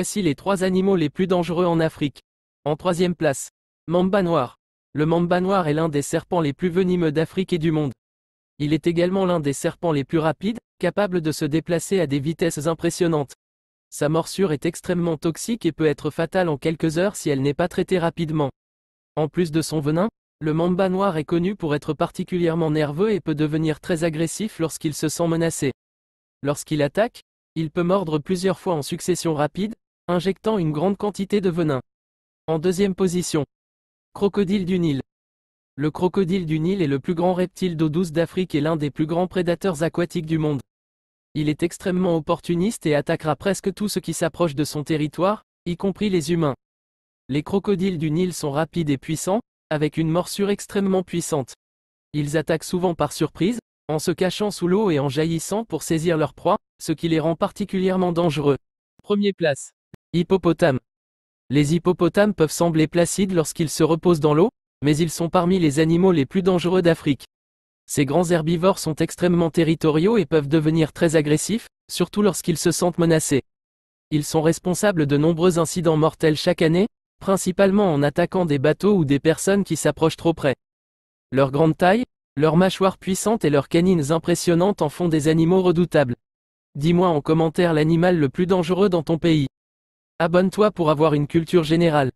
voici les 3 animaux les plus dangereux en Afrique. En 3e place, Mamba noir. Le mamba noir est l'un des serpents les plus venimeux d'Afrique et du monde. Il est également l'un des serpents les plus rapides, capable de se déplacer à des vitesses impressionnantes. Sa morsure est extrêmement toxique et peut être fatale en quelques heures si elle n'est pas traitée rapidement. En plus de son venin, le mamba noir est connu pour être particulièrement nerveux et peut devenir très agressif lorsqu'il se sent menacé. Lorsqu'il attaque, il peut mordre plusieurs fois en succession rapide, injectant une grande quantité de venin. En 2e position, crocodile du Nil. Le crocodile du Nil est le plus grand reptile d'eau douce d'Afrique et l'un des plus grands prédateurs aquatiques du monde. Il est extrêmement opportuniste et attaquera presque tout ce qui s'approche de son territoire, y compris les humains. Les crocodiles du Nil sont rapides et puissants, avec une morsure extrêmement puissante. Ils attaquent souvent par surprise, en se cachant sous l'eau et en jaillissant pour saisir leur proie, ce qui les rend particulièrement dangereux. 1er place. Hippopotame. Les hippopotames peuvent sembler placides lorsqu'ils se reposent dans l'eau, mais ils sont parmi les animaux les plus dangereux d'Afrique. Ces grands herbivores sont extrêmement territoriaux et peuvent devenir très agressifs, surtout lorsqu'ils se sentent menacés. Ils sont responsables de nombreux incidents mortels chaque année, principalement en attaquant des bateaux ou des personnes qui s'approchent trop près. Leur grande taille, leurs mâchoires puissantes et leurs canines impressionnantes en font des animaux redoutables. Dis-moi en commentaire l'animal le plus dangereux dans ton pays. Abonne-toi pour avoir une culture générale.